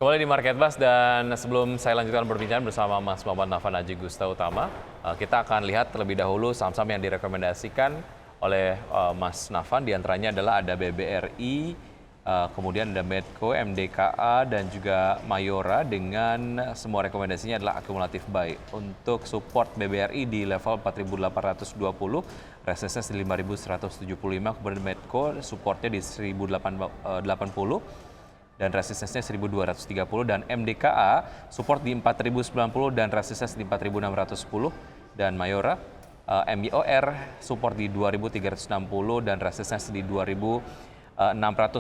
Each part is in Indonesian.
Kembali di Market Bus dan sebelum saya lanjutkan perbincangan bersama Mas Muhammad Nafan Aji Gusta Utama, kita akan lihat terlebih dahulu saham-saham yang direkomendasikan oleh Mas Nafan. Di antaranya adalah ada BBRI, kemudian ada Medco, MDKA, dan juga Mayora dengan semua rekomendasinya adalah akumulatif buy. Untuk support BBRI di level 4.820, resistance di 5.175, kemudian Medco supportnya di 1.080 dan resistensinya 1.230, dan MDKA support di 4.090 dan resistensi di 4.610, dan Mayora MIOR support di 2.360 dan resistensi di 2.600.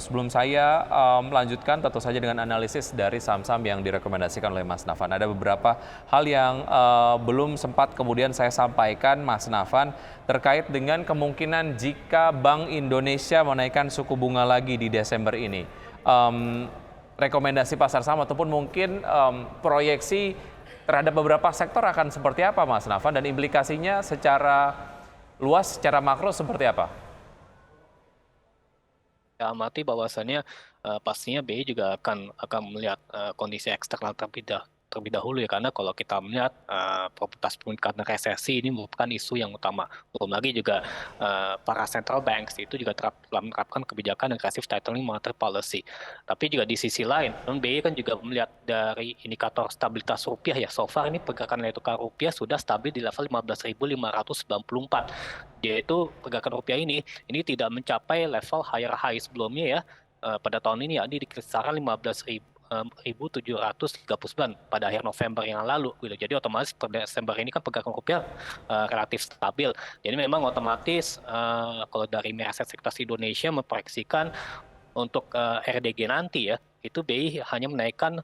Sebelum saya melanjutkan tentu saja dengan analisis dari saham-saham yang direkomendasikan oleh Mas Nafan. Ada beberapa hal yang belum sempat kemudian saya sampaikan Mas Nafan terkait dengan kemungkinan jika Bank Indonesia menaikkan suku bunga lagi di Desember ini. Rekomendasi pasar saham ataupun mungkin proyeksi terhadap beberapa sektor akan seperti apa Mas Nafan, dan implikasinya secara luas, secara makro seperti apa? Ya, amati bahwasannya pastinya BI juga akan melihat kondisi eksternal terlebih dahulu ya, karena kalau kita melihat probabilitas peningkatan resesi ini merupakan isu yang utama. Belum lagi juga para central banks itu juga telah menerapkan kebijakan agresif tightening monetary policy. Tapi juga di sisi lain, BI kan juga melihat dari indikator stabilitas rupiah ya. So far ini pergerakan nilai tukar rupiah sudah stabil di level 15.594. Yaitu pergerakan rupiah ini tidak mencapai level higher high sebelumnya ya, pada tahun ini, ya di kisaran 15.739 pada akhir November yang lalu gitu. Jadi otomatis pada Desember ini kan pergerakan rupiah relatif stabil. Jadi memang otomatis kalau dari Miraset Sekuritas Indonesia memproyeksikan untuk RDG nanti ya, itu BI hanya menaikkan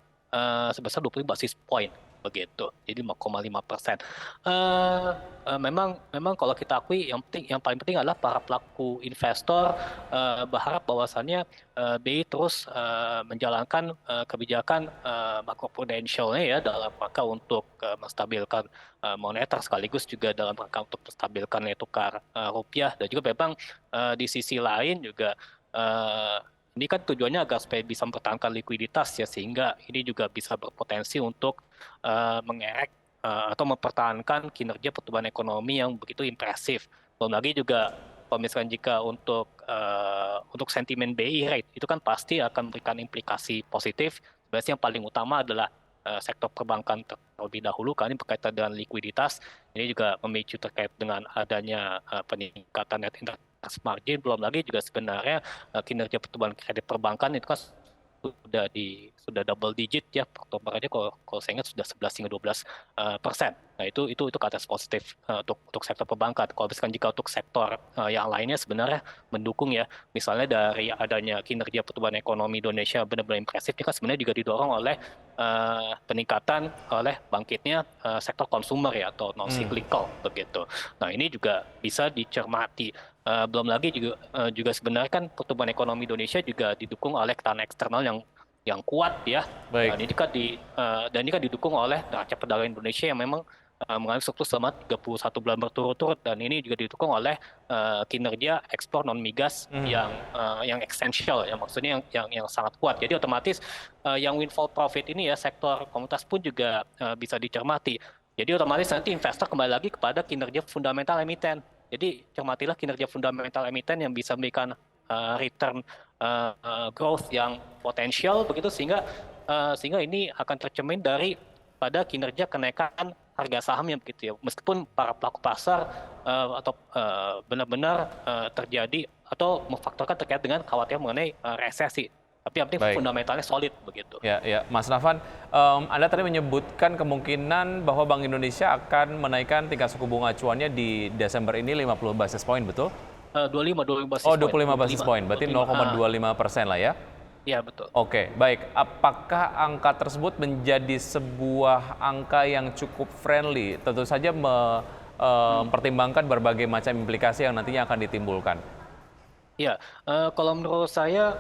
sebesar 20 basis point begitu, jadi 5,5%. Memang kalau kita akui yang paling penting adalah para pelaku investor berharap bahwasannya BI terus menjalankan kebijakan makroprudensialnya ya, dalam rangka untuk menstabilkan moneter, sekaligus juga dalam rangka untuk menstabilkan nilai tukar rupiah. Dan juga memang di sisi lain juga ini kan tujuannya agar supaya bisa mempertahankan likuiditas ya, sehingga ini juga bisa berpotensi untuk mengerek atau mempertahankan kinerja pertumbuhan ekonomi yang begitu impresif. Belum lagi juga kalau misalkan jika untuk sentimen BI rate itu kan pasti akan memberikan implikasi positif. Biasanya yang paling utama adalah sektor perbankan terlebih dahulu, karena ini berkaitan dengan likuiditas. Ini juga memicu terkait dengan adanya peningkatan net interest margin. Belum lagi juga sebenarnya kinerja pertumbuhan kredit perbankan itu kan sudah double digit ya, pertumbuhannya kalau saya ingat sudah 11 hingga 12%. Nah itu ke atas positif untuk sektor perbankan. Kalau misalkan jika untuk sektor yang lainnya sebenarnya mendukung ya, misalnya dari adanya kinerja pertumbuhan ekonomi Indonesia benar-benar impresif, ini kan sebenarnya juga didorong oleh peningkatan oleh bangkitnya sektor konsumer ya, atau non cyclical begitu. Nah ini juga bisa dicermati. Belum lagi juga sebenarnya kan pertumbuhan ekonomi Indonesia juga didukung oleh tekanan eksternal yang kuat ya. Baik. Dan ini kan didukung oleh neraca perdagangan Indonesia yang memang mengalami surplus selama 31 bulan berturut-turut, dan ini juga didukung oleh kinerja ekspor non migas yang esensial ya, maksudnya yang sangat kuat. Jadi otomatis yang windfall profit ini ya, sektor komoditas pun juga bisa dicermati. Jadi otomatis nanti investor kembali lagi kepada kinerja fundamental emiten. Jadi cermatilah kinerja fundamental emiten yang bisa memberikan return growth yang potensial begitu, sehingga ini akan tercermin dari pada kinerja kenaikan harga sahamnya begitu ya. Meskipun para pelaku pasar atau benar-benar terjadi atau memfaktorkan terkait dengan khawatir mengenai resesi. Tapi yang penting Baik. fundamentalnya solid begitu. Ya, Mas Nafan, Anda tadi menyebutkan kemungkinan bahwa Bank Indonesia akan menaikkan tingkat suku bunga acuannya di Desember ini 50 basis point, betul? 25 basis Oh, point. 25 basis point, berarti 0,25% lah ya? Iya betul. Oke, baik. Apakah angka tersebut menjadi sebuah angka yang cukup friendly? Tentu saja mempertimbangkan berbagai macam implikasi yang nantinya akan ditimbulkan. Ya, kalau menurut saya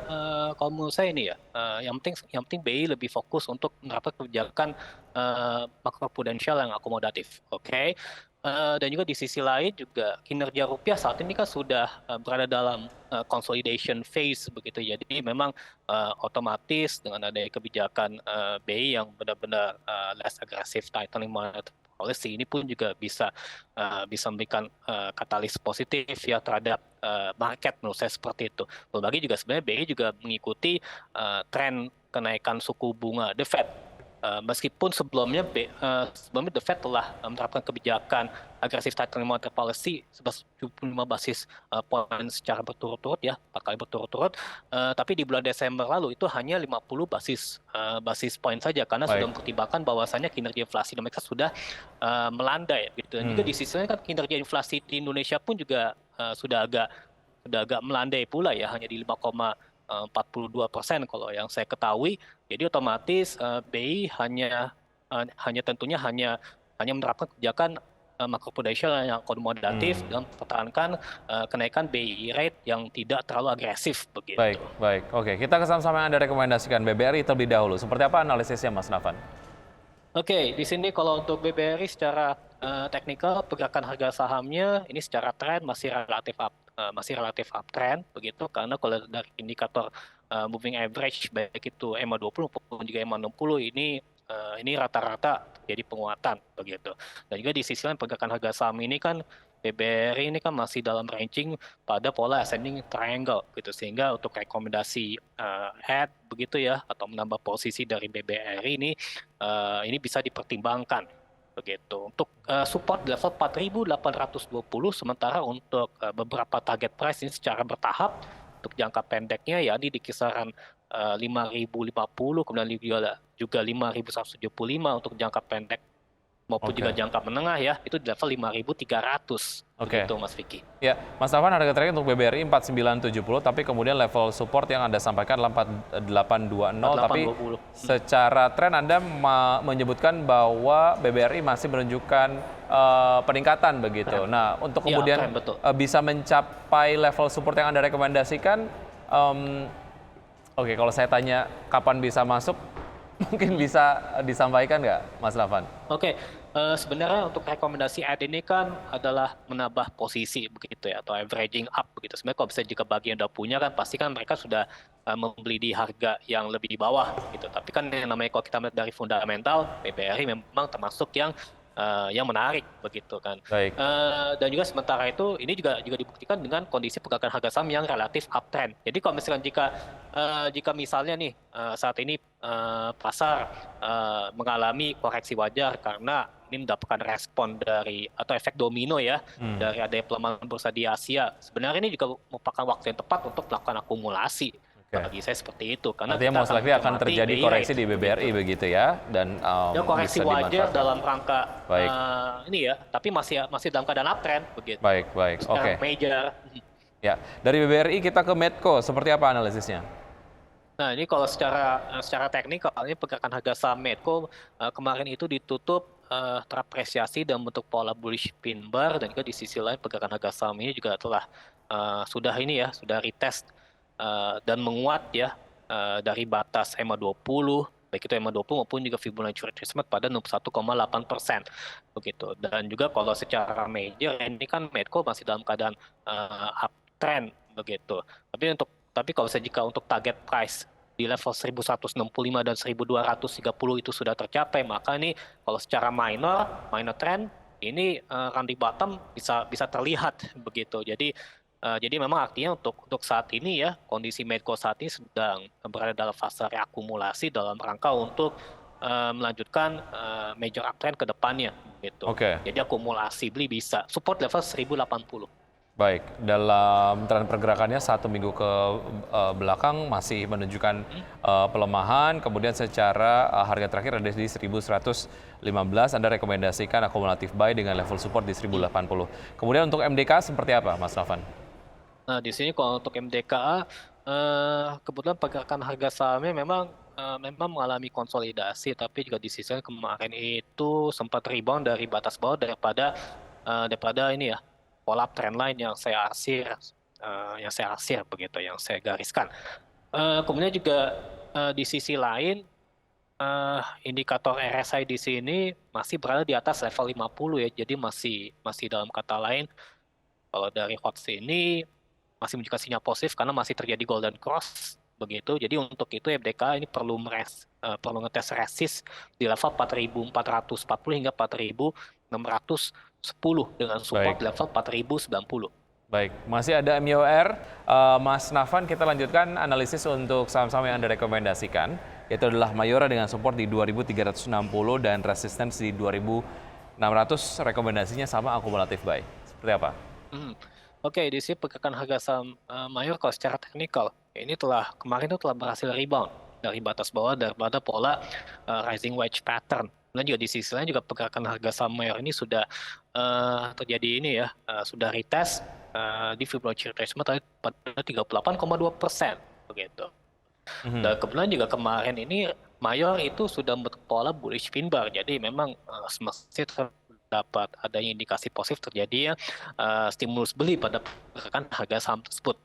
ini ya, yang penting BI lebih fokus untuk menerapkan kebijakan makroprudensial yang akomodatif. Oke. Dan juga di sisi lain juga kinerja rupiah saat ini kan sudah berada dalam consolidation phase begitu. Jadi memang otomatis dengan adanya kebijakan BI yang benar-benar less aggressive tightening monetary policy ini pun juga bisa memberikan katalis positif ya terhadap market, menurut saya seperti itu. Belum lagi juga sebenarnya BI juga mengikuti tren kenaikan suku bunga The Fed. Meskipun sebelumnya The Fed telah menerapkan kebijakan agresif tightening monetary policy 75 basis poin secara berturut-turut ya, 4 kali berturut-turut, tapi di bulan Desember lalu itu hanya 50 basis poin saja karena sudah Baik. mempertimbangkan bahwasannya kinerja inflasi Amerika sudah melandai gitu. Dan juga di sisi lain kan kinerja inflasi di Indonesia pun juga sudah agak melandai pula ya, hanya di 5,42% kalau yang saya ketahui. Jadi otomatis BI hanya tentunya hanya menerapkan kebijakan makroprudensial yang akomodatif dan mempertahankan kenaikan BI rate yang tidak terlalu agresif Baik, begitu. baik. Oke, kita sama-sama yang Anda rekomendasikan BBRI terlebih dahulu. Seperti apa analisisnya, Mas Nafan? Oke, di sini kalau untuk BBRI secara teknikal pergerakan harga sahamnya ini secara tren masih relatif uptrend begitu, karena kalau dari indikator moving average baik itu EMA 20 maupun juga EMA 60 ini rata-rata jadi penguatan begitu. Dan juga di sisi lain pergerakan harga saham ini kan BBRI ini kan masih dalam ranging pada pola ascending triangle gitu, sehingga untuk rekomendasi add begitu ya atau menambah posisi dari BBRI ini bisa dipertimbangkan begitu. Untuk support di level 4.820, sementara untuk beberapa target price ini secara bertahap untuk jangka pendeknya ya di kisaran 5.050, kemudian juga 5.175 untuk jangka pendek maupun juga jangka menengah ya, itu di level 5.300. Oke. Begitu Mas Vicky. Ya, Mas Nafan, harga terakhir untuk BBRI 4970, tapi kemudian level support yang Anda sampaikan 4820, tapi 4820. secara tren Anda menyebutkan bahwa BBRI masih menunjukkan peningkatan begitu. Nah, untuk Iya, kemudian tren, betul. bisa mencapai level support yang Anda rekomendasikan, oke, kalau saya tanya kapan bisa masuk, mungkin bisa disampaikan nggak, Mas Nafan? Oke, sebenarnya untuk rekomendasi add ini kan adalah menambah posisi begitu ya, atau averaging up begitu. Sebenarnya kalau bisa jika bagi yang udah punya kan pasti kan mereka sudah membeli di harga yang lebih di bawah gitu. Tapi kan yang namanya kalau kita melihat dari fundamental, BBRI memang termasuk yang menarik begitu kan. Baik. Dan juga sementara itu ini juga dibuktikan dengan kondisi pergerakan harga saham yang relatif uptrend. Jadi kalau misalkan jika misalnya nih saat ini pasar mengalami koreksi wajar karena ini mendapatkan respon dari atau efek domino ya dari adanya pelemahan bursa di Asia. Sebenarnya ini juga merupakan waktu yang tepat untuk melakukan akumulasi. Bagi saya seperti itu, karena artinya most likely akan terjadi koreksi di BBRI begitu ya, dan ya koreksi bisa wajar dimanfaatkan. dalam rangka Baik. ini ya, tapi masih dalam keadaan uptrend begitu. Baik, baik. Oke. Major. Ya, dari BBRI kita ke Medco, seperti apa analisisnya? Nah, ini kalau secara teknikal ini pergerakan harga saham Medco kemarin itu ditutup terapresiasi dalam bentuk pola bullish pin bar, dan juga di sisi lain pergerakan harga saham ini juga telah sudah retest dan menguat ya dari batas EMA 20, baik itu EMA 20 maupun juga Fibonacci retracement pada 61,8% begitu. Dan juga kalau secara major ini kan Medco masih dalam keadaan uptrend begitu. Tapi kalau jika untuk target price di level 1165 dan 1230 itu sudah tercapai, maka ini kalau secara minor trend ini run bottom bisa terlihat begitu. Jadi memang artinya untuk saat ini ya kondisi Medco saat ini sedang berada dalam fase reakumulasi dalam rangka untuk melanjutkan major uptrend ke depannya gitu. Oke. Jadi akumulasi beli bisa support level 1080. Baik, dalam tren pergerakannya 1 minggu ke belakang masih menunjukkan pelemahan, kemudian secara harga terakhir ada di 1115, Anda rekomendasikan akumulatif buy dengan level support di 1080. Kemudian untuk MDK seperti apa, Mas Nafan? Nah, di sini kalau untuk MDKA, kebetulan pergerakan harga sahamnya memang mengalami konsolidasi, tapi juga di sisi lain kemarin itu sempat rebound dari batas bawah daripada ini ya pola trendline yang saya arsir begitu, yang saya gariskan. Kemudian juga di sisi lain indikator RSI di sini masih berada di atas level 50 ya. Jadi masih dalam kata lain, kalau dari HOTS ini masih menunjukkan sinyal positif karena masih terjadi golden cross begitu. Jadi untuk itu FDK ini perlu ngetes resist di level 4.440 hingga 4.610 dengan support Baik. level 4.090. Baik, masih ada MYOR. Mas Nafan, kita lanjutkan analisis untuk saham-saham yang Anda rekomendasikan, yaitu adalah Mayora dengan support di 2.360 dan resistance di 2.600, rekomendasinya sama akumulatif buy. Seperti apa? Oke, di sini pergerakan harga saham Mayor kalau secara teknikal ini kemarin itu telah berhasil rebound dari batas bawah daripada pola rising wedge pattern. Dan juga di sisi lain juga pergerakan harga saham Mayor ini sudah terjadi ini ya, sudah retest di Fibonacci retracement tadi pada 38,2% begitu. Dan kebetulan juga kemarin ini Mayor itu sudah membentuk pola bullish pin bar. Jadi memang semestinya terdapat adanya indikasi positif terjadi stimulus beli pada pergerakan harga saham tersebut.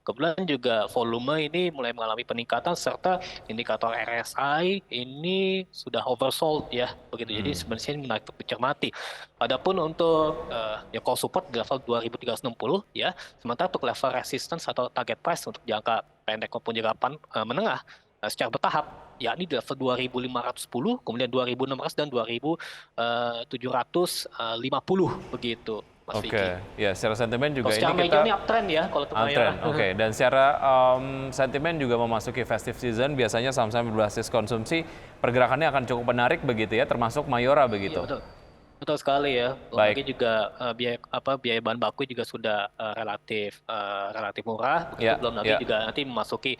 Kebetulan juga volume ini mulai mengalami peningkatan serta indikator RSI ini sudah oversold ya begitu. Jadi sebenarnya ini menarik untuk dicermati. Adapun untuk call support di level 2.360 ya, sementara untuk level resistance atau target price untuk jangka pendek maupun jangka menengah secara bertahap, yakni di level 2.510, kemudian 2.600 dan 2.750 begitu, Mas Vicky. Oke, ya secara sentimen juga Kalau secara ini major kita ini uptrend ya kalau untuk uptrend. Mayora. Oke, dan secara sentimen juga memasuki festive season, biasanya saham-saham berbasis konsumsi pergerakannya akan cukup menarik begitu ya, termasuk Mayora begitu. Iya, betul sekali ya. Baik. Lagi juga biaya bahan baku juga sudah relatif murah. Begitu Ya, belum lagi ya. juga nanti masuki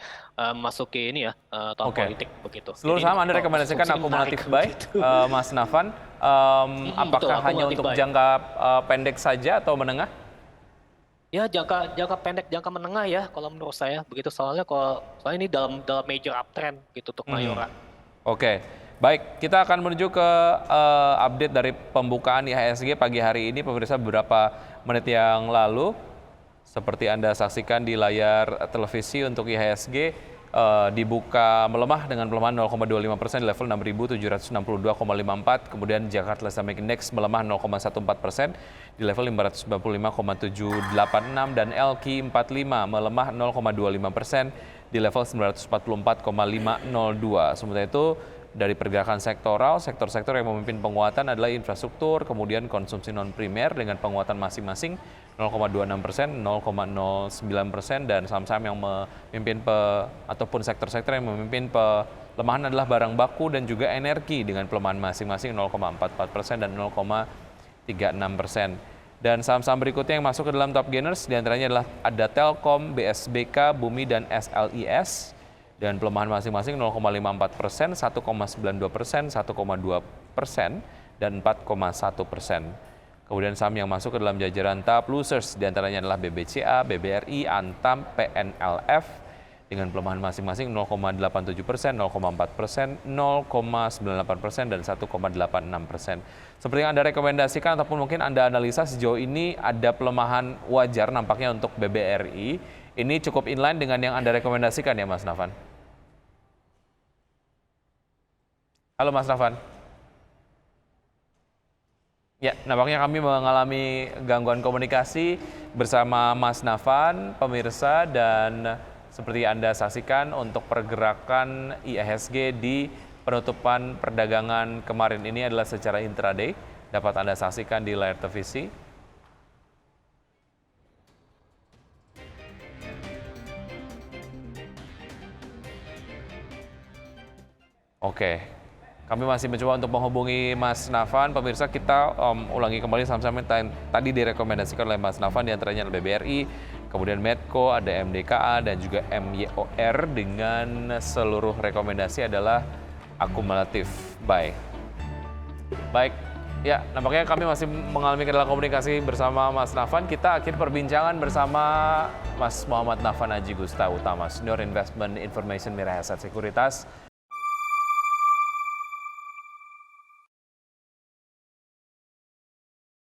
ini ya tahun Oke. politik begitu. Seluruh Jadi saham Anda kalau rekomendasikan konsumsi akumulatif menarik buy, begitu. Mas Nafan. betul, Apakah hanya akumulatif untuk buy. jangka pendek saja atau menengah? Ya jangka pendek, jangka menengah ya kalau menurut saya begitu, soalnya ini dalam major uptrend gitu untuk Mayora. Oke, baik. Kita akan menuju ke update dari pembukaan IHSG pagi hari ini, pemirsa, beberapa menit yang lalu. Seperti Anda saksikan di layar televisi untuk IHSG dibuka melemah dengan pelemahan 0,25% di level 6.762,54. Kemudian Jakarta Islamic Index melemah 0,14% di level 595,786 dan LQ45 melemah 0,25% di level 944,502. Sementara itu dari pergerakan sektoral, sektor-sektor yang memimpin penguatan adalah infrastruktur, kemudian konsumsi non-primer dengan penguatan masing-masing 0,26%, 0,09%, dan saham-saham yang memimpin ataupun sektor-sektor yang memimpin pelemahan adalah barang baku dan juga energi dengan pelemahan masing-masing 0,44% dan 0,36%. Dan saham-saham berikutnya yang masuk ke dalam top gainers diantaranya adalah ada Telkom, BSBK, Bumi, dan SLIS. Dan pelemahan masing-masing 0,54%, 1,92%, 1,2%, dan 4,1%. Kemudian saham yang masuk ke dalam jajaran top losers diantaranya adalah BBCA, BBRI, Antam, PNLF dengan pelemahan masing-masing 0,87%, 0,4%, 0,98%, dan 1,86%. Seperti yang Anda rekomendasikan ataupun mungkin Anda analisa sejauh ini ada pelemahan wajar nampaknya untuk BBRI. Ini cukup inline dengan yang Anda rekomendasikan ya Mas Nafan? Halo Mas Nafan. Ya, nampaknya kami mengalami gangguan komunikasi bersama Mas Nafan, pemirsa, dan seperti Anda saksikan untuk pergerakan IHSG di penutupan perdagangan kemarin ini adalah secara intraday, dapat Anda saksikan di layar televisi. Oke. Kami masih mencoba untuk menghubungi Mas Nafan. Pemirsa, kita ulangi kembali saham-saham yang tadi direkomendasikan oleh Mas Nafan, diantaranya adalah BBRI, kemudian Medco, ada MDKA, dan juga MYOR dengan seluruh rekomendasi adalah akumulatif buy. Baik, ya nampaknya kami masih mengalami kendala komunikasi bersama Mas Nafan. Kita akhir perbincangan bersama Mas Muhammad Nafan Haji Gustau Utama, Senior Investment Information Mirae Asset Sekuritas.